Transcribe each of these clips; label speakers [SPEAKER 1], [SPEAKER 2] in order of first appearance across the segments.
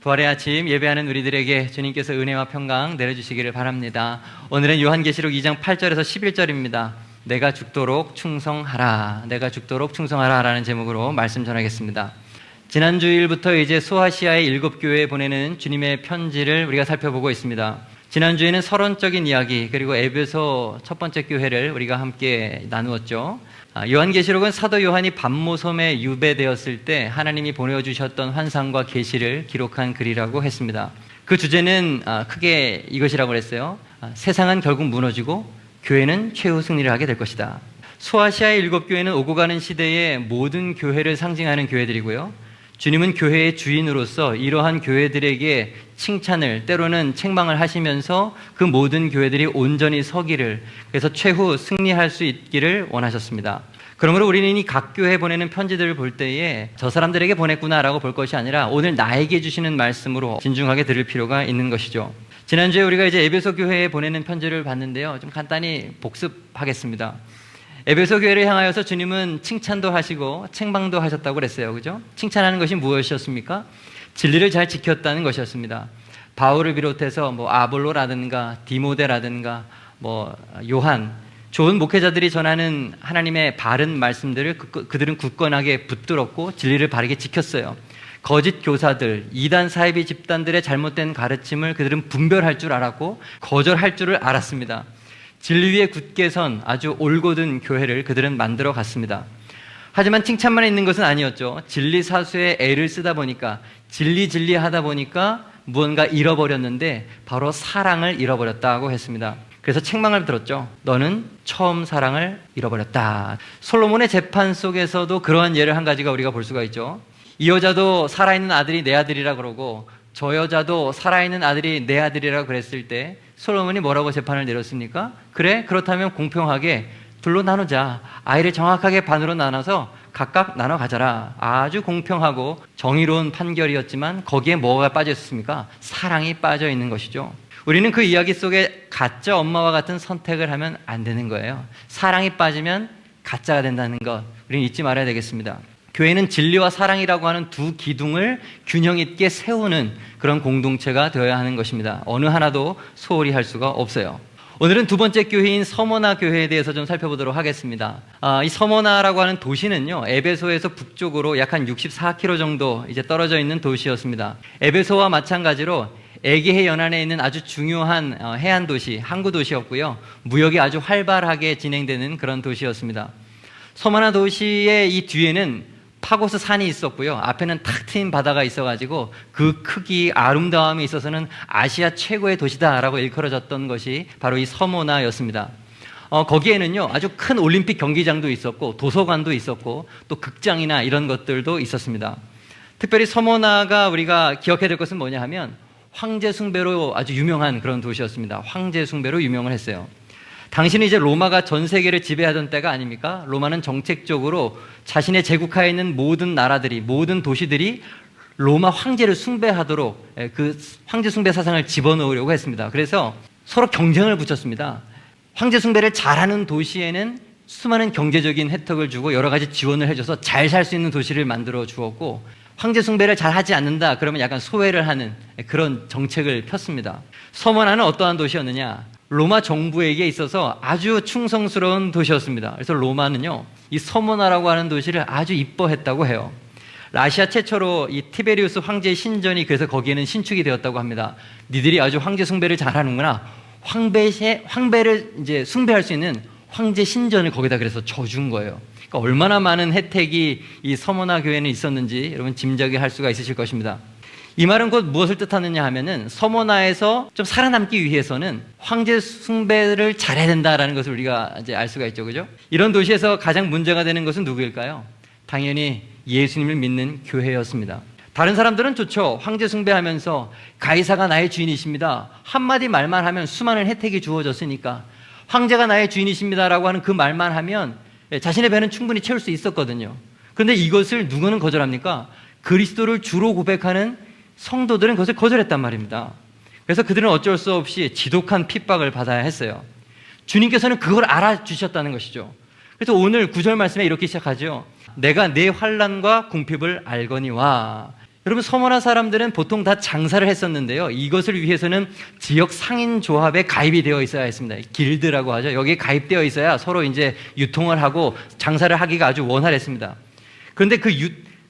[SPEAKER 1] 부활의 아침 예배하는 우리들에게 주님께서 은혜와 평강 내려주시기를 바랍니다. 오늘은 요한계시록 2장 8절에서 11절입니다. 내가 죽도록 충성하라, 내가 죽도록 충성하라 라는 제목으로 말씀 전하겠습니다. 지난 주일부터 이제 소아시아의 7교회에 보내는 주님의 편지를 우리가 살펴보고 있습니다. 지난주에는 서론적인 이야기, 그리고 에베소 첫 번째 교회를 우리가 함께 나누었죠. 요한계시록은 사도 요한이 밤모섬에 유배되었을 때 하나님이 보내주셨던 환상과 계시를 기록한 글이라고 했습니다. 그 주제는 크게 이것이라고 했어요. 세상은 결국 무너지고 교회는 최후 승리를 하게 될 것이다. 소아시아의 7교회는 오고 가는 시대의 모든 교회를 상징하는 교회들이고요. 주님은 교회의 주인으로서 이러한 교회들에게 칭찬을, 때로는 책망을 하시면서 그 모든 교회들이 온전히 서기를, 그래서 최후 승리할 수 있기를 원하셨습니다. 그러므로 우리는 이 각 교회에 보내는 편지들을 볼 때에 저 사람들에게 보냈구나라고 볼 것이 아니라 오늘 나에게 주시는 말씀으로 진중하게 들을 필요가 있는 것이죠. 지난주에 우리가 이제 에베소 교회에 보내는 편지를 봤는데요. 좀 간단히 복습하겠습니다. 에베소 교회를 향하여서 주님은 칭찬도 하시고 책망도 하셨다고 그랬어요. 그죠? 칭찬하는 것이 무엇이었습니까? 진리를 잘 지켰다는 것이었습니다. 바울을 비롯해서 아볼로라든가 디모데라든가 요한, 좋은 목회자들이 전하는 하나님의 바른 말씀들을 그들은 굳건하게 붙들었고 진리를 바르게 지켰어요. 거짓 교사들, 이단 사이비 집단들의 잘못된 가르침을 그들은 분별할 줄 알았고 거절할 줄을 알았습니다. 진리 위에 굳게 선 아주 올곧은 교회를 그들은 만들어 갔습니다. 하지만 칭찬만 있는 것은 아니었죠. 진리 사수에 애를 쓰다 보니까 진리 하다 보니까 무언가 잃어버렸는데 바로 사랑을 잃어버렸다고 했습니다. 그래서 책망을 들었죠. 너는 처음 사랑을 잃어버렸다. 솔로몬의 재판 속에서도 그러한 예를 한 가지가 우리가 볼 수가 있죠. 이 여자도 살아있는 아들이 내 아들이라 그러고 저 여자도 살아있는 아들이 내 아들이라고 그랬을 때 솔로몬이 뭐라고 재판을 내렸습니까? 그래? 그렇다면 공평하게 둘로 나누자. 아이를 정확하게 반으로 나눠서 각각 나눠 가져라. 아주 공평하고 정의로운 판결이었지만 거기에 뭐가 빠져 있었습니까? 사랑이 빠져 있는 것이죠. 우리는 그 이야기 속에 가짜 엄마와 같은 선택을 하면 안 되는 거예요. 사랑이 빠지면 가짜가 된다는 것, 우리는 잊지 말아야 되겠습니다. 교회는 진리와 사랑이라고 하는 두 기둥을 균형 있게 세우는 그런 공동체가 되어야 하는 것입니다. 어느 하나도 소홀히 할 수가 없어요. 오늘은 두 번째 교회인 서모나 교회에 대해서 좀 살펴보도록 하겠습니다. 이 서모나라고 하는 도시는요, 에베소에서 북쪽으로 약 한 64km 정도 이제 떨어져 있는 도시였습니다. 에베소와 마찬가지로 에게해 연안에 있는 아주 중요한 해안 도시, 항구 도시였고요. 무역이 아주 활발하게 진행되는 그런 도시였습니다. 서모나 도시의 이 뒤에는 파고스 산이 있었고요. 앞에는 탁 트인 바다가 있어가지고 그 크기, 아름다움에 있어서는 아시아 최고의 도시다라고 일컬어졌던 것이 바로 이 서모나였습니다. 거기에는요, 아주 큰 올림픽 경기장도 있었고 도서관도 있었고 또 극장이나 이런 것들도 있었습니다. 특별히 서모나가 우리가 기억해야 될 것은 뭐냐 하면 황제 숭배로 아주 유명한 그런 도시였습니다. 황제 숭배로 유명을 했어요. 당신이 이제 로마가 전 세계를 지배하던 때가 아닙니까? 로마는 정책적으로 자신의 제국하에 있는 모든 나라들이, 모든 도시들이 로마 황제를 숭배하도록 그 황제 숭배 사상을 집어넣으려고 했습니다. 그래서 서로 경쟁을 붙였습니다. 황제 숭배를 잘하는 도시에는 수많은 경제적인 혜택을 주고 여러 가지 지원을 해줘서 잘 살 수 있는 도시를 만들어 주었고, 황제 숭배를 잘 하지 않는다 그러면 약간 소외를 하는 그런 정책을 폈습니다. 서모나는 어떠한 도시였느냐? 로마 정부에게 있어서 아주 충성스러운 도시였습니다. 그래서 로마는요, 이 서모나라고 하는 도시를 아주 이뻐했다고 해요. 아시아 최초로 이 티베리우스 황제의 신전이 그래서 거기에는 신축이 되었다고 합니다. 니들이 아주 황제 숭배를 잘하는구나. 황배를 이제 숭배할 수 있는 황제 신전을 거기다 그래서 줘준 거예요. 그러니까 얼마나 많은 혜택이 이 서모나 교회는 있었는지 여러분 짐작이 할 수가 있으실 것입니다. 이 말은 곧 무엇을 뜻하느냐 하면은 서모나에서 좀 살아남기 위해서는 황제 숭배를 잘해야 된다라는 것을 우리가 이제 알 수가 있죠. 그죠? 이런 도시에서 가장 문제가 되는 것은 누구일까요? 당연히 예수님을 믿는 교회였습니다. 다른 사람들은 좋죠. 황제 숭배하면서 가이사가 나의 주인이십니다. 한마디 말만 하면 수많은 혜택이 주어졌으니까 황제가 나의 주인이십니다라고 하는 그 말만 하면 자신의 배는 충분히 채울 수 있었거든요. 그런데 이것을 누구는 거절합니까? 그리스도를 주로 고백하는 성도들은 그것을 거절했단 말입니다. 그래서 그들은 어쩔 수 없이 지독한 핍박을 받아야 했어요. 주님께서는 그걸 알아주셨다는 것이죠. 그래서 오늘 9절 말씀에 이렇게 시작하죠. 내가 내 환난과 궁핍을 알거니와. 여러분, 서머나 사람들은 보통 다 장사를 했었는데요. 이것을 위해서는 지역 상인조합에 가입이 되어 있어야 했습니다. 길드라고 하죠. 여기에 가입되어 있어야 서로 이제 유통을 하고 장사를 하기가 아주 원활했습니다. 그런데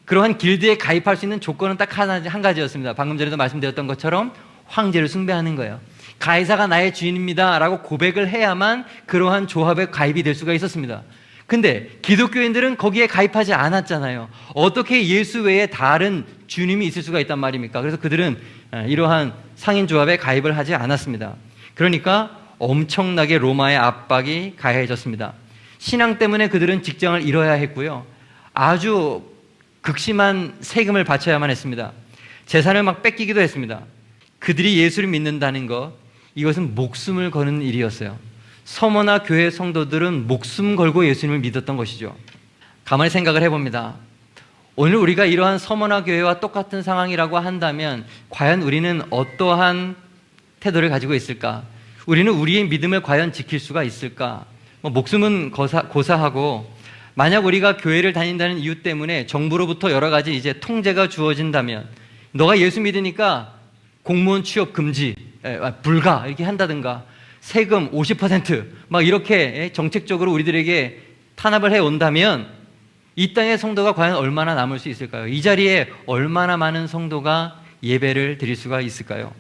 [SPEAKER 1] 그러한 길드에 가입할 수 있는 조건은 딱 한 가지였습니다. 방금 전에도 말씀드렸던 것처럼 황제를 숭배하는 거예요. 가이사가 나의 주인입니다 라고 고백을 해야만 그러한 조합에 가입이 될 수가 있었습니다. 근데 기독교인들은 거기에 가입하지 않았잖아요. 어떻게 예수 외에 다른 주님이 있을 수가 있단 말입니까? 그래서 그들은 이러한 상인조합에 가입을 하지 않았습니다. 그러니까 엄청나게 로마의 압박이 가해졌습니다. 신앙 때문에 그들은 직장을 잃어야 했고요. 아주 극심한 세금을 바쳐야만 했습니다. 재산을 막 뺏기기도 했습니다. 그들이 예수를 믿는다는 것, 이것은 목숨을 거는 일이었어요. 서머나 교회 성도들은 목숨 걸고 예수님을 믿었던 것이죠. 가만히 생각을 해봅니다. 오늘 우리가 이러한 서머나 교회와 똑같은 상황이라고 한다면 과연 우리는 어떠한 태도를 가지고 있을까? 우리는 우리의 믿음을 과연 지킬 수가 있을까? 목숨은 고사하고, 만약 우리가 교회를 다닌다는 이유 때문에 정부로부터 여러 가지 이제 통제가 주어진다면, 너가 예수 믿으니까 공무원 취업 금지, 불가 이렇게 한다든가, 세금 50% 이렇게 정책적으로 우리들에게 탄압을 해온다면 이 땅의 성도가 과연 얼마나 남을 수 있을까요? 이 자리에 얼마나 많은 성도가 예배를 드릴 수가 있을까요?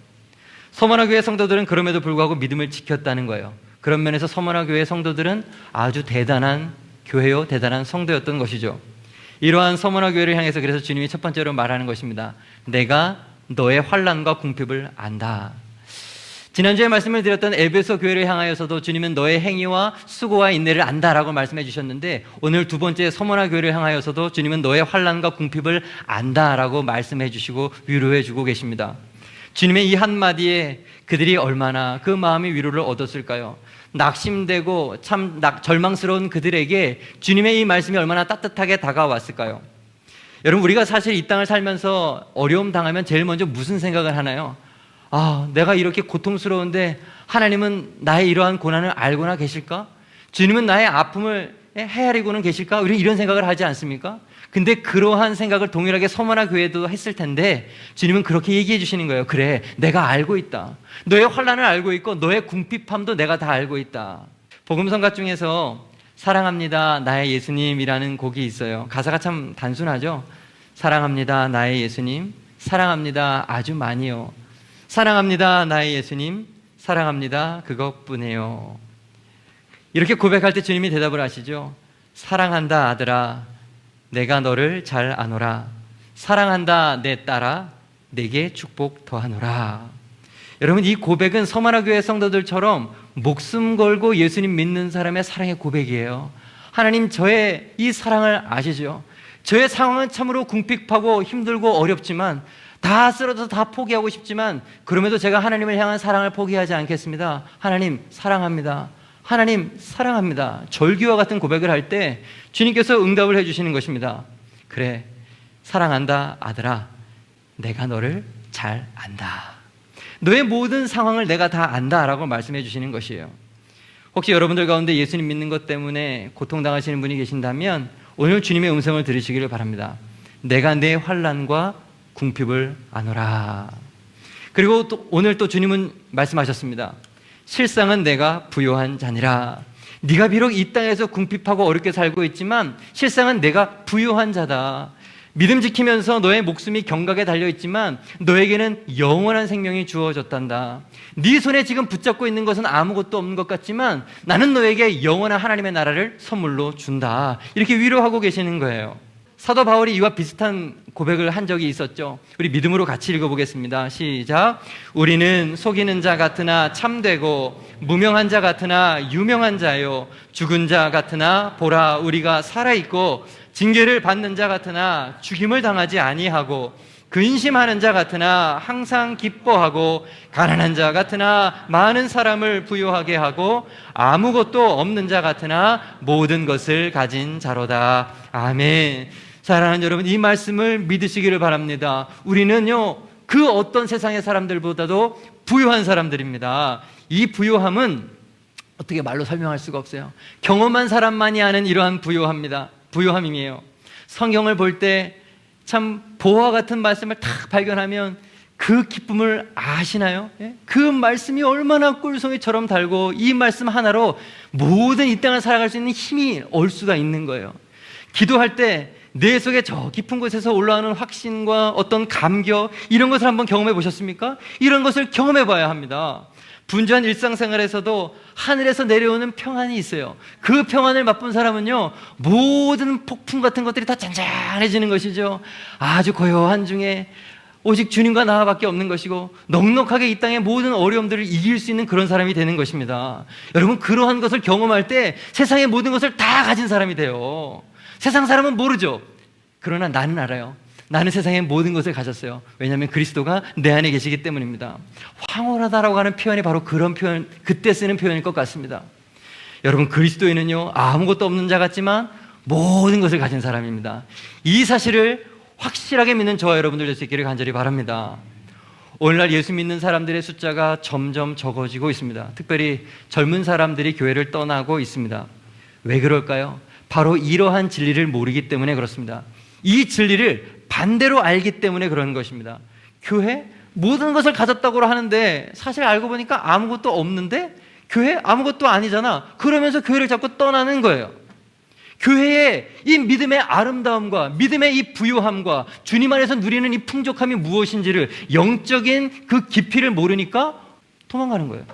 [SPEAKER 1] 서머나 교회 성도들은 그럼에도 불구하고 믿음을 지켰다는 거예요. 그런 면에서 서머나 교회 성도들은 아주 대단한 교회요, 대단한 성도였던 것이죠. 이러한 서머나 교회를 향해서 그래서 주님이 첫 번째로 말하는 것입니다. 내가 너의 환난과 궁핍을 안다. 지난주에 말씀을 드렸던 에베소 교회를 향하여서도 주님은 너의 행위와 수고와 인내를 안다라고 말씀해 주셨는데, 오늘 두 번째 서머나 교회를 향하여서도 주님은 너의 환난과 궁핍을 안다라고 말씀해 주시고 위로해 주고 계십니다. 주님의 이 한마디에 그들이 얼마나 그 마음의 위로를 얻었을까요? 낙심되고 참 절망스러운 그들에게 주님의 이 말씀이 얼마나 따뜻하게 다가왔을까요? 여러분, 우리가 사실 이 땅을 살면서 어려움 당하면 제일 먼저 무슨 생각을 하나요? 내가 이렇게 고통스러운데 하나님은 나의 이러한 고난을 알고나 계실까? 주님은 나의 아픔을 헤아리고는 계실까? 우리 이런 생각을 하지 않습니까? 근데 그러한 생각을 동일하게 서머나 교회도 했을 텐데 주님은 그렇게 얘기해 주시는 거예요. 그래, 내가 알고 있다. 너의 환난을 알고 있고 너의 궁핍함도 내가 다 알고 있다. 복음성가 중에서 사랑합니다 나의 예수님이라는 곡이 있어요. 가사가 참 단순하죠. 사랑합니다 나의 예수님, 사랑합니다 아주 많이요, 사랑합니다 나의 예수님, 사랑합니다 그것뿐이에요. 이렇게 고백할 때 주님이 대답을 하시죠. 사랑한다 아들아, 내가 너를 잘 아노라. 사랑한다 내 딸아, 내게 축복 더하노라. 여러분, 이 고백은 서머나 교회 성도들처럼 목숨 걸고 예수님 믿는 사람의 사랑의 고백이에요. 하나님, 저의 이 사랑을 아시죠? 저의 상황은 참으로 궁핍하고 힘들고 어렵지만, 다 쓰러져서 다 포기하고 싶지만 그럼에도 제가 하나님을 향한 사랑을 포기하지 않겠습니다. 하나님 사랑합니다. 하나님 사랑합니다. 절규와 같은 고백을 할 때 주님께서 응답을 해주시는 것입니다. 그래, 사랑한다 아들아, 내가 너를 잘 안다. 너의 모든 상황을 내가 다 안다 라고 말씀해 주시는 것이에요. 혹시 여러분들 가운데 예수님 믿는 것 때문에 고통당하시는 분이 계신다면 오늘 주님의 음성을 들으시기를 바랍니다. 내가 내 환난과 궁핍을 아노라. 그리고 또 오늘 또 주님은 말씀하셨습니다. 실상은 내가 부요한 자니라. 네가 비록 이 땅에서 궁핍하고 어렵게 살고 있지만 실상은 내가 부요한 자다. 믿음 지키면서 너의 목숨이 경각에 달려있지만 너에게는 영원한 생명이 주어졌단다. 네 손에 지금 붙잡고 있는 것은 아무것도 없는 것 같지만 나는 너에게 영원한 하나님의 나라를 선물로 준다. 이렇게 위로하고 계시는 거예요. 사도 바울이 이와 비슷한 고백을 한 적이 있었죠. 우리 믿음으로 같이 읽어보겠습니다. 시작. 우리는 속이는 자 같으나 참되고 무명한 자 같으나 유명한 자요, 죽은 자 같으나 보라 우리가 살아있고 징계를 받는 자 같으나 죽임을 당하지 아니하고 근심하는 자 같으나 항상 기뻐하고 가난한 자 같으나 많은 사람을 부유하게 하고 아무것도 없는 자 같으나 모든 것을 가진 자로다. 아멘. 사랑하는 여러분, 이 말씀을 믿으시기를 바랍니다. 우리는요, 그 어떤 세상의 사람들보다도 부유한 사람들입니다. 이 부유함은 어떻게 말로 설명할 수가 없어요. 경험한 사람만이 아는 이러한 부유함이에요. 성경을 볼 때 참 보화 같은 말씀을 딱 발견하면 그 기쁨을 아시나요? 예? 그 말씀이 얼마나 꿀송이처럼 달고 이 말씀 하나로 모든 이 땅을 살아갈 수 있는 힘이 올 수가 있는 거예요. 기도할 때 내 속에 저 깊은 곳에서 올라오는 확신과 어떤 감격, 이런 것을 한번 경험해 보셨습니까? 이런 것을 경험해 봐야 합니다. 분주한 일상생활에서도 하늘에서 내려오는 평안이 있어요. 그 평안을 맛본 사람은요, 모든 폭풍 같은 것들이 다 잔잔해지는 것이죠. 아주 고요한 중에 오직 주님과 나밖에 없는 것이고, 넉넉하게 이 땅의 모든 어려움들을 이길 수 있는 그런 사람이 되는 것입니다. 여러분, 그러한 것을 경험할 때 세상의 모든 것을 다 가진 사람이 돼요. 세상 사람은 모르죠. 그러나 나는 알아요. 나는 세상의 모든 것을 가졌어요. 왜냐하면 그리스도가 내 안에 계시기 때문입니다. 황홀하다라고 하는 표현이 바로 그런 표현, 그때 쓰는 표현일 것 같습니다. 여러분, 그리스도인은요, 아무것도 없는 자 같지만 모든 것을 가진 사람입니다. 이 사실을 확실하게 믿는 저와 여러분들 될 수 있기를 간절히 바랍니다. 오늘날 예수 믿는 사람들의 숫자가 점점 적어지고 있습니다. 특별히 젊은 사람들이 교회를 떠나고 있습니다. 왜 그럴까요? 바로 이러한 진리를 모르기 때문에 그렇습니다. 이 진리를 반대로 알기 때문에 그런 것입니다. 교회 모든 것을 가졌다고 하는데 사실 알고 보니까 아무것도 없는데, 교회 아무것도 아니잖아, 그러면서 교회를 자꾸 떠나는 거예요. 교회의 이 믿음의 아름다움과 믿음의 이 부유함과 주님 안에서 누리는 이 풍족함이 무엇인지를, 영적인 그 깊이를 모르니까 도망가는 거예요.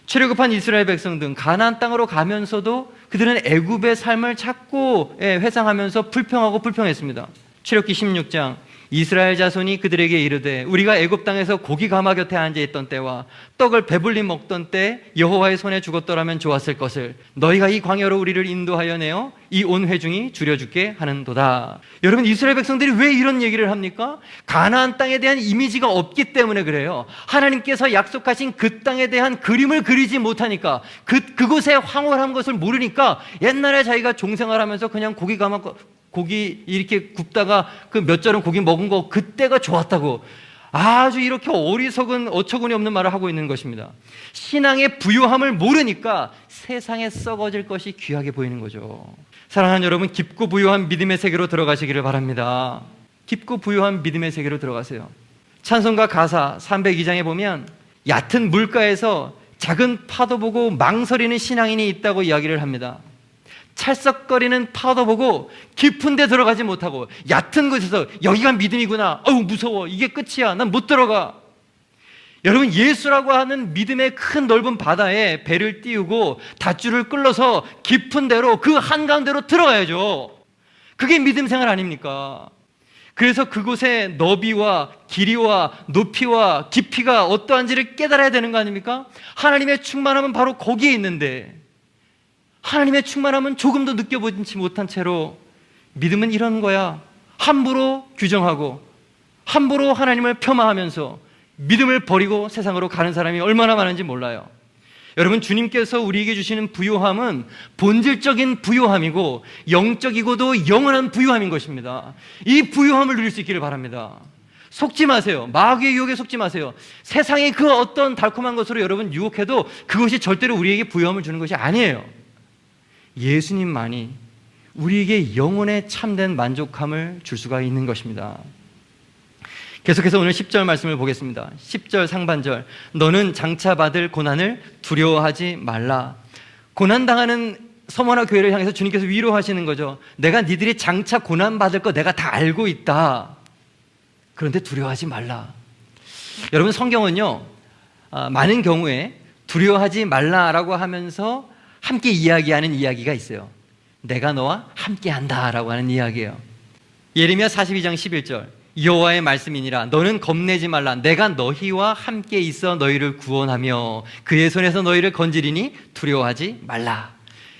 [SPEAKER 1] 출애굽한 이스라엘 백성 등 가나안 땅으로 가면서도 그들은 애굽의 삶을 자꾸 회상하면서 불평하고 불평했습니다. 출애굽기 16장, 이스라엘 자손이 그들에게 이르되 우리가 애굽 땅에서 고기 가마 곁에 앉아 있던 때와 떡을 배불리 먹던 때 여호와의 손에 죽었더라면 좋았을 것을 너희가 이 광야로 우리를 인도하여 내어 이 온 회중이 줄여죽게 하는도다. 여러분, 이스라엘 백성들이 왜 이런 얘기를 합니까? 가나안 땅에 대한 이미지가 없기 때문에 그래요. 하나님께서 약속하신 그 땅에 대한 그림을 그리지 못하니까, 그곳의 황홀한 것을 모르니까 옛날에 자기가 종생활하면서 그냥 고기 이렇게 굽다가 그 몇 절은 고기 먹은 거 그때가 좋았다고, 아주 이렇게 어리석은 어처구니 없는 말을 하고 있는 것입니다. 신앙의 부유함을 모르니까 세상에 썩어질 것이 귀하게 보이는 거죠. 사랑하는 여러분, 깊고 부유한 믿음의 세계로 들어가시기를 바랍니다. 깊고 부유한 믿음의 세계로 들어가세요. 찬송가 가사 302장에 보면 얕은 물가에서 작은 파도 보고 망설이는 신앙인이 있다고 이야기를 합니다. 찰썩거리는 파도 보고 깊은 데 들어가지 못하고 얕은 곳에서 여기가 믿음이구나, 어우 무서워, 이게 끝이야, 난 못 들어가. 여러분, 예수라고 하는 믿음의 큰 넓은 바다에 배를 띄우고 닷줄을 끌어서 깊은 데로, 그 한가운데로 들어가야죠. 그게 믿음 생활 아닙니까? 그래서 그곳의 너비와 길이와 높이와 깊이가 어떠한지를 깨달아야 되는 거 아닙니까? 하나님의 충만함은 바로 거기에 있는데, 하나님의 충만함은 조금도 느껴보지 못한 채로 믿음은 이런 거야, 함부로 규정하고 함부로 하나님을 폄하하면서 믿음을 버리고 세상으로 가는 사람이 얼마나 많은지 몰라요. 여러분, 주님께서 우리에게 주시는 부요함은 본질적인 부요함이고 영적이고도 영원한 부요함인 것입니다. 이 부요함을 누릴 수 있기를 바랍니다. 속지 마세요. 마귀의 유혹에 속지 마세요. 세상의 그 어떤 달콤한 것으로 여러분 유혹해도 그것이 절대로 우리에게 부요함을 주는 것이 아니에요. 예수님만이 우리에게 영혼의 참된 만족함을 줄 수가 있는 것입니다. 계속해서 오늘 10절 말씀을 보겠습니다. 10절 상반절, 너는 장차 받을 고난을 두려워하지 말라. 고난당하는 서머나 교회를 향해서 주님께서 위로하시는 거죠. 내가 니들이 장차 고난받을 거 내가 다 알고 있다. 그런데 두려워하지 말라. 여러분, 성경은요, 많은 경우에 두려워하지 말라라고 하면서 함께 이야기하는 이야기가 있어요. 내가 너와 함께 한다라고 하는 이야기예요. 예레미야 42장 11절, 여호와의 말씀이니라 너는 겁내지 말라. 내가 너희와 함께 있어 너희를 구원하며 그의 손에서 너희를 건지리니 두려워하지 말라.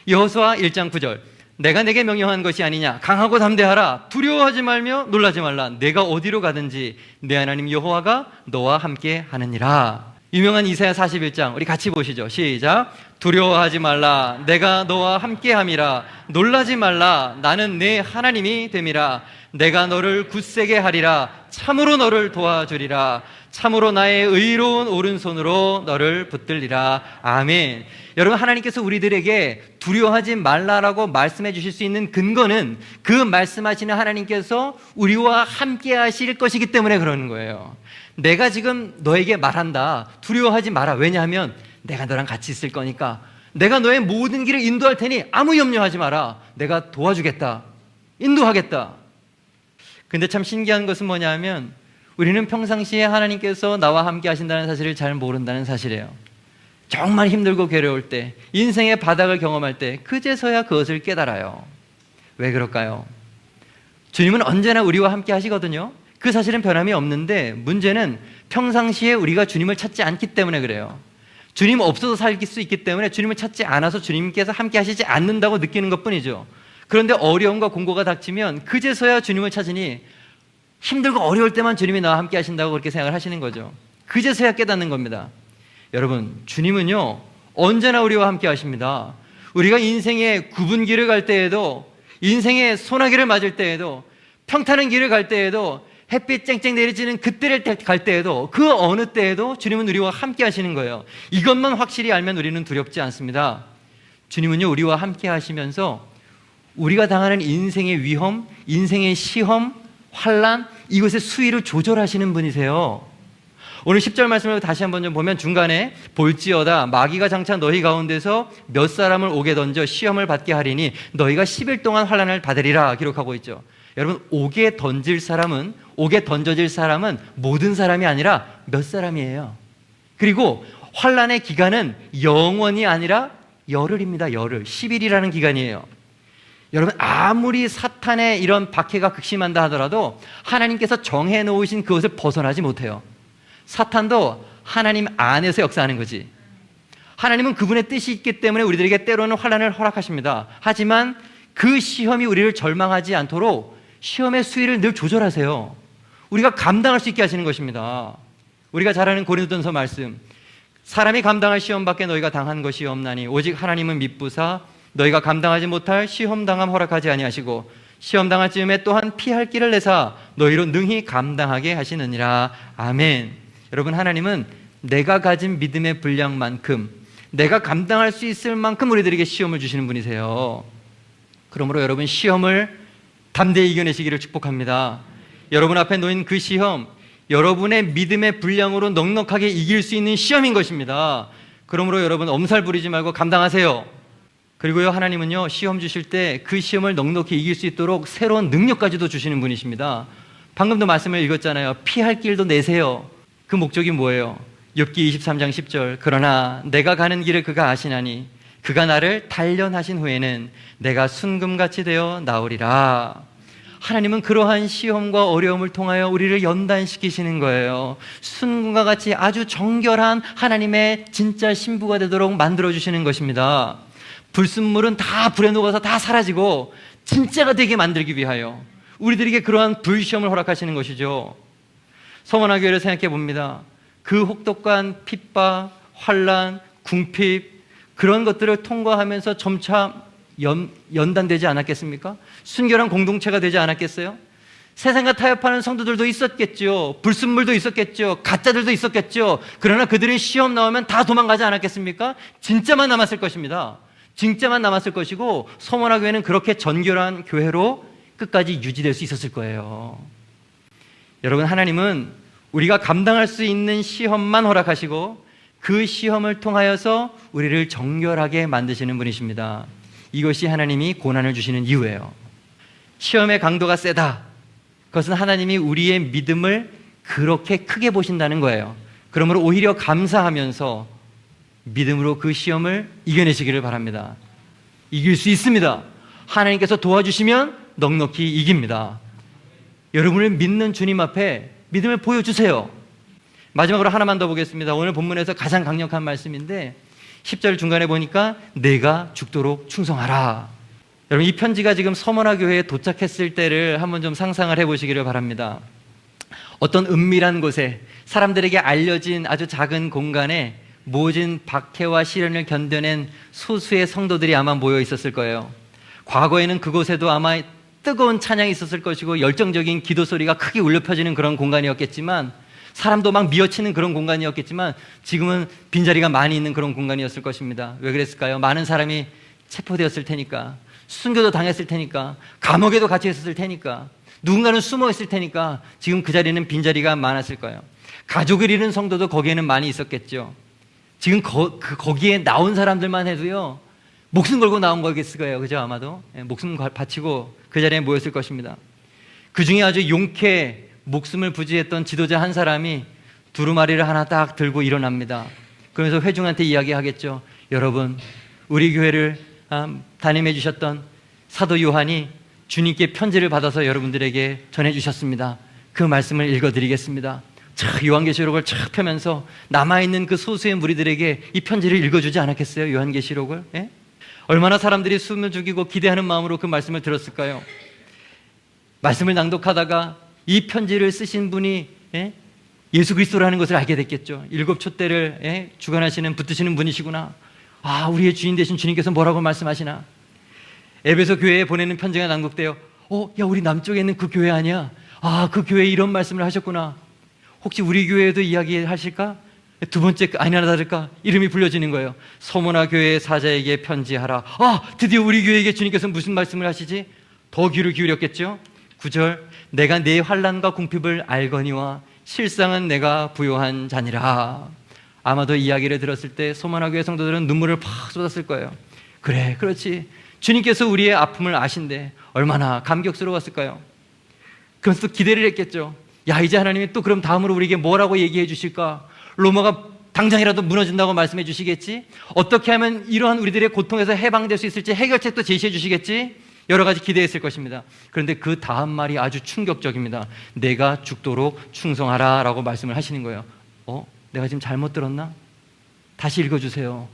[SPEAKER 1] 여호수아 1장 9절, 내가 내게 명령한 것이 아니냐, 강하고 담대하라. 두려워하지 말며 놀라지 말라. 내가 어디로 가든지 내 하나님 여호와가 너와 함께 하느니라. 유명한 이사야 41장 우리 같이 보시죠. 시작. 두려워하지 말라. 내가 너와 함께함이라. 놀라지 말라. 나는 네 하나님이 됨이라. 내가 너를 굳세게 하리라. 참으로 너를 도와주리라. 참으로 나의 의로운 오른손으로 너를 붙들리라. 아멘. 여러분, 하나님께서 우리들에게 두려워하지 말라라고 말씀해 주실 수 있는 근거는 그 말씀하시는 하나님께서 우리와 함께 하실 것이기 때문에 그러는 거예요. 내가 지금 너에게 말한다. 두려워하지 마라. 왜냐하면 내가 너랑 같이 있을 거니까. 내가 너의 모든 길을 인도할 테니 아무 염려하지 마라. 내가 도와주겠다. 인도하겠다. 근데 참 신기한 것은 뭐냐 하면 우리는 평상시에 하나님께서 나와 함께 하신다는 사실을 잘 모른다는 사실이에요. 정말 힘들고 괴로울 때, 인생의 바닥을 경험할 때 그제서야 그것을 깨달아요. 왜 그럴까요? 주님은 언제나 우리와 함께 하시거든요. 그 사실은 변함이 없는데 문제는 평상시에 우리가 주님을 찾지 않기 때문에 그래요. 주님 없어도 살 수 있기 때문에 주님을 찾지 않아서 주님께서 함께 하시지 않는다고 느끼는 것뿐이죠. 그런데 어려움과 공고가 닥치면 그제서야 주님을 찾으니 힘들고 어려울 때만 주님이 나와 함께 하신다고 그렇게 생각을 하시는 거죠. 그제서야 깨닫는 겁니다. 여러분, 주님은요 언제나 우리와 함께 하십니다. 우리가 인생의 굽은 길을 갈 때에도, 인생의 소나기를 맞을 때에도, 평탄한 길을 갈 때에도, 햇빛 쨍쨍 내리쬐는 그때를 갈 때에도, 그 어느 때에도 주님은 우리와 함께 하시는 거예요. 이것만 확실히 알면 우리는 두렵지 않습니다. 주님은요 우리와 함께 하시면서 우리가 당하는 인생의 위험, 인생의 시험, 환난, 이것의 수위를 조절하시는 분이세요. 오늘 10절 말씀을 다시 한번 좀 보면 중간에 볼지어다 마귀가 장차 너희 가운데서 몇 사람을 옥에 던져 시험을 받게 하리니 너희가 10일 동안 환난을 받으리라 기록하고 있죠. 여러분, 옥에 던져질 사람은 모든 사람이 아니라 몇 사람이에요. 그리고 환난의 기간은 영원이 아니라 열흘입니다. 열흘, 10일이라는 기간이에요. 여러분, 아무리 사탄의 이런 박해가 극심한다 하더라도 하나님께서 정해놓으신 그것을 벗어나지 못해요. 사탄도 하나님 안에서 역사하는 거지. 하나님은 그분의 뜻이 있기 때문에 우리들에게 때로는 환난을 허락하십니다. 하지만 그 시험이 우리를 절망하지 않도록 시험의 수위를 늘 조절하세요. 우리가 감당할 수 있게 하시는 것입니다. 우리가 잘 아는 고린도전서 말씀, 사람이 감당할 시험 밖에 너희가 당한 것이 없나니 오직 하나님은 미쁘사 너희가 감당하지 못할 시험 당함 허락하지 아니하시고 시험 당할 즈음에 또한 피할 길을 내사 너희로 능히 감당하게 하시느니라. 아멘. 여러분, 하나님은 내가 가진 믿음의 분량만큼, 내가 감당할 수 있을 만큼 우리들에게 시험을 주시는 분이세요. 그러므로 여러분, 시험을 담대히 이겨내시기를 축복합니다. 여러분 앞에 놓인 그 시험, 여러분의 믿음의 분량으로 넉넉하게 이길 수 있는 시험인 것입니다. 그러므로 여러분, 엄살 부리지 말고 감당하세요. 그리고요, 하나님은요 시험 주실 때 그 시험을 넉넉히 이길 수 있도록 새로운 능력까지도 주시는 분이십니다. 방금도 말씀을 읽었잖아요. 피할 길도 내세요. 그 목적이 뭐예요? 욥기 23장 10절. 그러나 내가 가는 길을 그가 아시나니 그가 나를 단련하신 후에는 내가 순금같이 되어 나오리라. 하나님은 그러한 시험과 어려움을 통하여 우리를 연단시키시는 거예요. 순금과 같이 아주 정결한 하나님의 진짜 신부가 되도록 만들어주시는 것입니다. 불순물은 다 불에 녹아서 다 사라지고 진짜가 되게 만들기 위하여 우리들에게 그러한 불시험을 허락하시는 것이죠. 성원학교회를 생각해 봅니다. 그 혹독한 핍박, 환난, 궁핍, 그런 것들을 통과하면서 점차 연단되지 않았겠습니까? 순결한 공동체가 되지 않았겠어요? 세상과 타협하는 성도들도 있었겠죠. 불순물도 있었겠죠. 가짜들도 있었겠죠. 그러나 그들의 시험 나오면 다 도망가지 않았겠습니까? 진짜만 남았을 것입니다. 진짜만 남았을 것이고 서머나교회는 그렇게 전결한 교회로 끝까지 유지될 수 있었을 거예요. 여러분, 하나님은 우리가 감당할 수 있는 시험만 허락하시고 그 시험을 통하여서 우리를 정결하게 만드시는 분이십니다. 이것이 하나님이 고난을 주시는 이유예요. 시험의 강도가 세다. 그것은 하나님이 우리의 믿음을 그렇게 크게 보신다는 거예요. 그러므로 오히려 감사하면서 믿음으로 그 시험을 이겨내시기를 바랍니다. 이길 수 있습니다. 하나님께서 도와주시면 넉넉히 이깁니다. 여러분을 믿는 주님 앞에 믿음을 보여주세요. 마지막으로 하나만 더 보겠습니다. 오늘 본문에서 가장 강력한 말씀인데 10절 중간에 보니까 내가 죽도록 충성하라. 여러분, 이 편지가 지금 서머나 교회에 도착했을 때를 한번 좀 상상을 해보시기를 바랍니다. 어떤 은밀한 곳에 사람들에게 알려진 아주 작은 공간에 모진 박해와 시련을 견뎌낸 소수의 성도들이 아마 모여 있었을 거예요. 과거에는 그곳에도 아마 뜨거운 찬양이 있었을 것이고 열정적인 기도 소리가 크게 울려 퍼지는 그런 공간이었겠지만, 사람도 막 미어치는 그런 공간이었겠지만, 지금은 빈자리가 많이 있는 그런 공간이었을 것입니다. 왜 그랬을까요? 많은 사람이 체포되었을 테니까, 순교도 당했을 테니까, 감옥에도 갇혀 있었을 테니까, 누군가는 숨어 있을 테니까 지금 그 자리는 빈자리가 많았을 거예요. 가족을 잃은 성도도 거기에는 많이 있었겠죠. 지금 거기에 나온 사람들만 해도요, 목숨 걸고 나온 거겠을 거예요. 그죠? 아마도 목숨 바치고 그 자리에 모였을 것입니다. 그 중에 아주 용케 목숨을 부지했던 지도자 한 사람이 두루마리를 하나 딱 들고 일어납니다. 그러면서 회중한테 이야기하겠죠. 여러분, 우리 교회를 담임해 주셨던 사도 요한이 주님께 편지를 받아서 여러분들에게 전해주셨습니다. 그 말씀을 읽어드리겠습니다. 요한계시록을 쫙 펴면서 남아있는 그 소수의 무리들에게 이 편지를 읽어주지 않았겠어요? 요한계시록을? 예? 얼마나 사람들이 숨을 죽이고 기대하는 마음으로 그 말씀을 들었을까요? 말씀을 낭독하다가 이 편지를 쓰신 분이 예수 그리스도라는 것을 알게 됐겠죠. 일곱 촛대를 주관하시는, 붙드시는 분이시구나. 아, 우리의 주인 되신 주님께서 뭐라고 말씀하시나. 에베소 교회에 보내는 편지가 낭독돼요. 야, 우리 남쪽에 있는 그 교회 아니야? 아, 그 교회에 이런 말씀을 하셨구나. 혹시 우리 교회에도 이야기하실까? 두 번째, 아니나 다를까? 이름이 불려지는 거예요. 서머나 교회의 사자에게 편지하라. 아, 드디어 우리 교회에게 주님께서 무슨 말씀을 하시지? 더 귀를 기울였겠죠? 9절, 내가 네 환난과 궁핍을 알거니와 실상은 내가 부요한 자니라. 아마도 이야기를 들었을 때 서머나 교회 성도들은 눈물을 팍 쏟았을 거예요. 그래, 그렇지. 주님께서 우리의 아픔을 아신데 얼마나 감격스러웠을까요? 그래서 또 기대를 했겠죠. 야, 이제 하나님이 또 그럼 다음으로 우리에게 뭐라고 얘기해 주실까? 로마가 당장이라도 무너진다고 말씀해 주시겠지? 어떻게 하면 이러한 우리들의 고통에서 해방될 수 있을지 해결책도 제시해 주시겠지? 여러 가지 기대했을 것입니다. 그런데 그 다음 말이 아주 충격적입니다. 내가 죽도록 충성하라 라고 말씀을 하시는 거예요. 내가 지금 잘못 들었나? 다시 읽어주세요.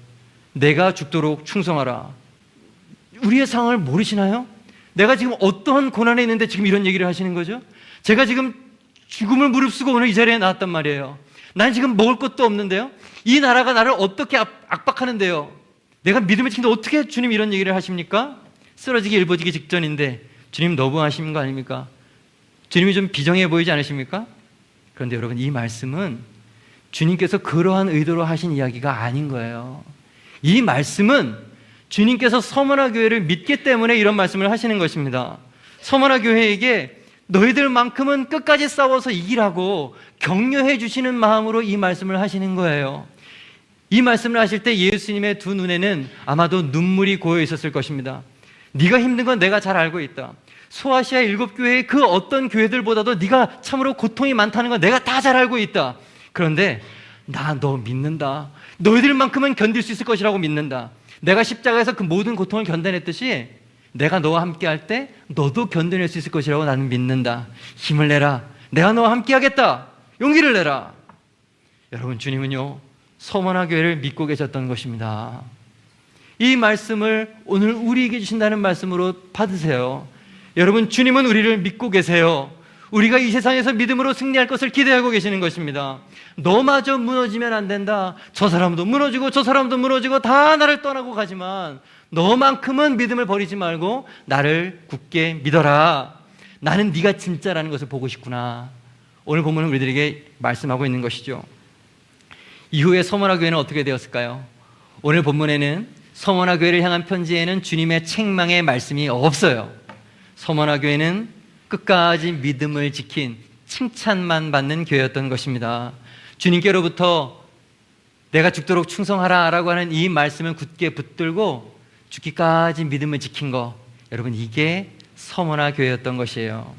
[SPEAKER 1] 내가 죽도록 충성하라. 우리의 상황을 모르시나요? 내가 지금 어떠한 고난에 있는데 지금 이런 얘기를 하시는 거죠? 제가 지금 죽음을 무릅쓰고 오늘 이 자리에 나왔단 말이에요. 난 지금 먹을 것도 없는데요. 이 나라가 나를 어떻게 압박하는데요. 내가 믿음을 지키는데 어떻게 주님 이런 얘기를 하십니까? 쓰러지기 일보지기 직전인데 주님 너무하신 거 아닙니까? 주님이 좀 비정해 보이지 않으십니까? 그런데 여러분, 이 말씀은 주님께서 그러한 의도로 하신 이야기가 아닌 거예요. 이 말씀은 주님께서 서머나 교회를 믿기 때문에 이런 말씀을 하시는 것입니다. 서머나 교회에게 너희들만큼은 끝까지 싸워서 이기라고 격려해 주시는 마음으로 이 말씀을 하시는 거예요. 이 말씀을 하실 때 예수님의 두 눈에는 아마도 눈물이 고여 있었을 것입니다. 네가 힘든 건 내가 잘 알고 있다. 소아시아 7교회의 그 어떤 교회들보다도 네가 참으로 고통이 많다는 건 내가 다 잘 알고 있다. 그런데 나 너 믿는다. 너희들만큼은 견딜 수 있을 것이라고 믿는다. 내가 십자가에서 그 모든 고통을 견뎌냈듯이 내가 너와 함께 할 때 너도 견뎌낼 수 있을 것이라고 나는 믿는다. 힘을 내라. 내가 너와 함께 하겠다. 용기를 내라. 여러분, 주님은요, 서머나 교회를 믿고 계셨던 것입니다. 이 말씀을 오늘 우리에게 주신다는 말씀으로 받으세요. 여러분, 주님은 우리를 믿고 계세요. 우리가 이 세상에서 믿음으로 승리할 것을 기대하고 계시는 것입니다. 너마저 무너지면 안 된다. 저 사람도 무너지고 저 사람도 무너지고 다 나를 떠나고 가지만 너만큼은 믿음을 버리지 말고 나를 굳게 믿어라. 나는 네가 진짜라는 것을 보고 싶구나. 오늘 본문은 우리들에게 말씀하고 있는 것이죠. 이후에 서머나 교회는 어떻게 되었을까요? 오늘 본문에는 서머나 교회를 향한 편지에는 주님의 책망의 말씀이 없어요. 서머나 교회는 끝까지 믿음을 지킨 칭찬만 받는 교회였던 것입니다. 주님께로부터 내가 죽도록 충성하라 라고 하는 이 말씀을 굳게 붙들고 죽기까지 믿음을 지킨 거, 여러분, 이게 서머나 교회였던 것이에요.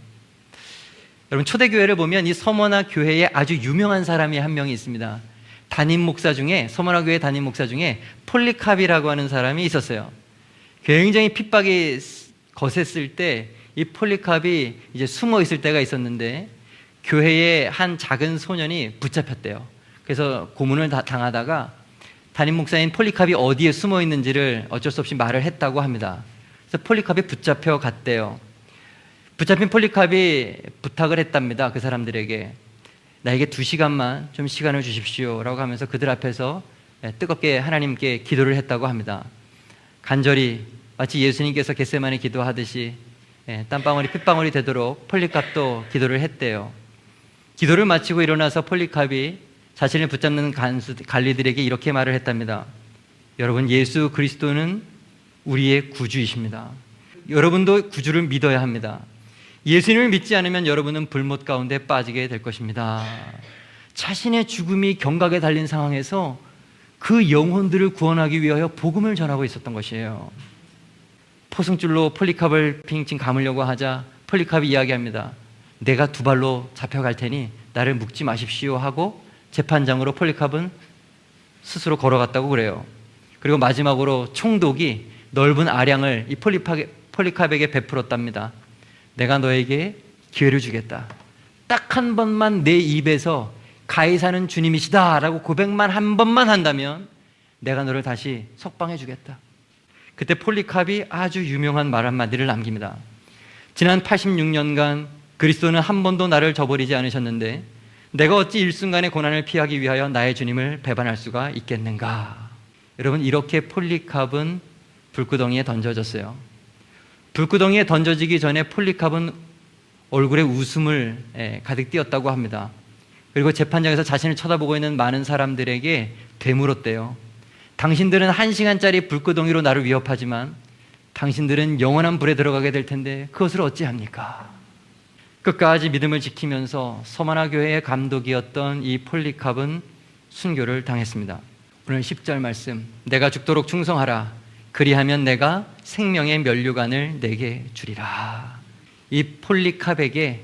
[SPEAKER 1] 여러분, 초대교회를 보면 이 서머나 교회에 아주 유명한 사람이 한 명이 있습니다. 담임 목사 중에, 서머나 교회 담임 목사 중에 폴리카비라고 하는 사람이 있었어요. 굉장히 핍박이 거셌을 때 이 폴리카비 이제 숨어 있을 때가 있었는데 교회에 한 작은 소년이 붙잡혔대요. 그래서 고문을 당하다가 담임 목사인 폴리카비 어디에 숨어 있는지를 어쩔 수 없이 말을 했다고 합니다. 그래서 폴리카비 붙잡혀 갔대요. 붙잡힌 폴리카비 부탁을 했답니다. 그 사람들에게. 나에게 2시간만 좀 시간을 주십시오 라고 하면서 그들 앞에서 뜨겁게 하나님께 기도를 했다고 합니다. 간절히 마치 예수님께서 겟세마네 기도하듯이 땀방울이 핏방울이 되도록 폴리캅도 기도를 했대요. 기도를 마치고 일어나서 폴리캅이 자신을 붙잡는 관리들에게 이렇게 말을 했답니다. 여러분, 예수 그리스도는 우리의 구주이십니다. 여러분도 구주를 믿어야 합니다. 예수님을 믿지 않으면 여러분은 불못 가운데 빠지게 될 것입니다. 자신의 죽음이 경각에 달린 상황에서 그 영혼들을 구원하기 위하여 복음을 전하고 있었던 것이에요. 포승줄로 폴리캅을 빙칭 감으려고 하자 폴리캅이 이야기합니다. 내가 2발로 잡혀갈 테니 나를 묶지 마십시오 하고 재판장으로 폴리캅은 스스로 걸어갔다고 그래요. 그리고 마지막으로 총독이 넓은 아량을 이 폴리캅에게 베풀었답니다. 내가 너에게 기회를 주겠다. 딱 한 번만 내 입에서 가이사는 주님이시다 라고 고백만 한 번만 한다면 내가 너를 다시 석방해 주겠다. 그때 폴리캅이 아주 유명한 말 한마디를 남깁니다. 지난 86년간 그리스도는 한 번도 나를 저버리지 않으셨는데 내가 어찌 일순간의 고난을 피하기 위하여 나의 주님을 배반할 수가 있겠는가. 여러분, 이렇게 폴리캅은 불구덩이에 던져졌어요. 불구덩이에 던져지기 전에 폴리캅은 얼굴에 웃음을 가득 띄었다고 합니다. 그리고 재판장에서 자신을 쳐다보고 있는 많은 사람들에게 되물었대요. 당신들은 1시간짜리 불구덩이로 나를 위협하지만 당신들은 영원한 불에 들어가게 될 텐데 그것을 어찌합니까? 끝까지 믿음을 지키면서 서머나 교회의 감독이었던 이 폴리캅은 순교를 당했습니다. 오늘 10절 말씀, 내가 죽도록 충성하라. 그리하면 내가 생명의 면류관을 내게 주리라. 이 폴리캅에게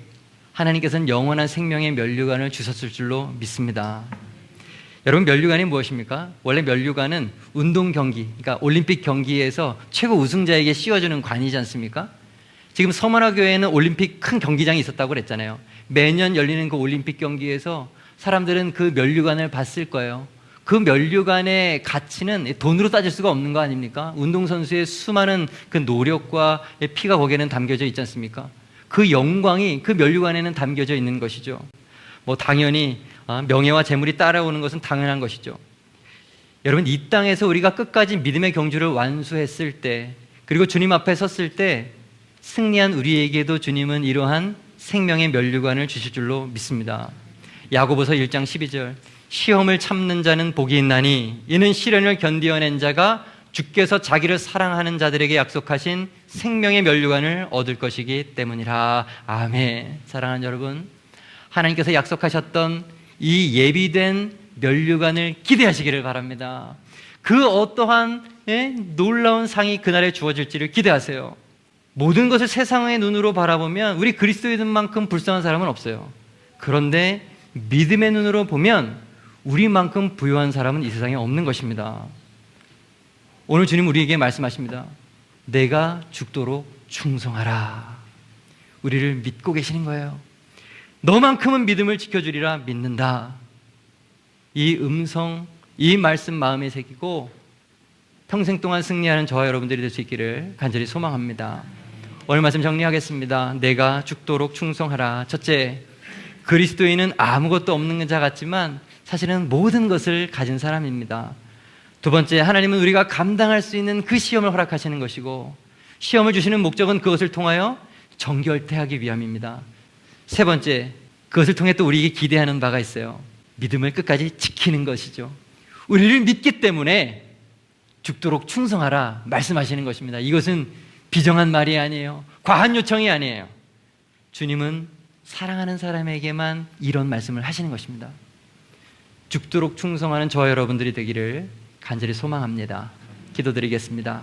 [SPEAKER 1] 하나님께서는 영원한 생명의 면류관을 주셨을 줄로 믿습니다. 여러분, 면류관이 무엇입니까? 원래 면류관은 운동 경기, 그러니까 올림픽 경기에서 최고 우승자에게 씌워주는 관이지 않습니까? 지금 서머나 교회에는 올림픽 큰 경기장이 있었다고 그랬잖아요. 매년 열리는 그 올림픽 경기에서 사람들은 그 면류관을 봤을 거예요. 그 면류관의 가치는 돈으로 따질 수가 없는 거 아닙니까? 운동선수의 수많은 그 노력과 피가 거기에는 담겨져 있지 않습니까? 그 영광이 그 면류관에는 담겨져 있는 것이죠. 당연히 명예와 재물이 따라오는 것은 당연한 것이죠. 여러분, 이 땅에서 우리가 끝까지 믿음의 경주를 완수했을 때, 그리고 주님 앞에 섰을 때 승리한 우리에게도 주님은 이러한 생명의 면류관을 주실 줄로 믿습니다. 야고보서 1장 12절, 시험을 참는 자는 복이 있나니 이는 시련을 견디어낸 자가 주께서 자기를 사랑하는 자들에게 약속하신 생명의 면류관을 얻을 것이기 때문이라. 아멘. 사랑하는 여러분, 하나님께서 약속하셨던 이 예비된 면류관을 기대하시기를 바랍니다. 그 어떠한 놀라운 상이 그날에 주어질지를 기대하세요. 모든 것을 세상의 눈으로 바라보면 우리 그리스도인만큼 불쌍한 사람은 없어요. 그런데 믿음의 눈으로 보면 우리만큼 부유한 사람은 이 세상에 없는 것입니다. 오늘 주님 우리에게 말씀하십니다. 내가 죽도록 충성하라. 우리를 믿고 계시는 거예요. 너만큼은 믿음을 지켜주리라. 믿는다. 이 음성, 이 말씀 마음에 새기고 평생 동안 승리하는 저와 여러분들이 될 수 있기를 간절히 소망합니다. 오늘 말씀 정리하겠습니다. 내가 죽도록 충성하라. 첫째, 그리스도인은 아무것도 없는 자 같지만 사실은 모든 것을 가진 사람입니다. 두 번째, 하나님은 우리가 감당할 수 있는 그 시험을 허락하시는 것이고 시험을 주시는 목적은 그것을 통하여 정결케하기 위함입니다. 세 번째, 그것을 통해 또 우리에게 기대하는 바가 있어요. 믿음을 끝까지 지키는 것이죠. 우리를 믿기 때문에 죽도록 충성하라 말씀하시는 것입니다. 이것은 비정한 말이 아니에요. 과한 요청이 아니에요. 주님은 사랑하는 사람에게만 이런 말씀을 하시는 것입니다. 죽도록 충성하는 저와 여러분들이 되기를 간절히 소망합니다. 기도드리겠습니다.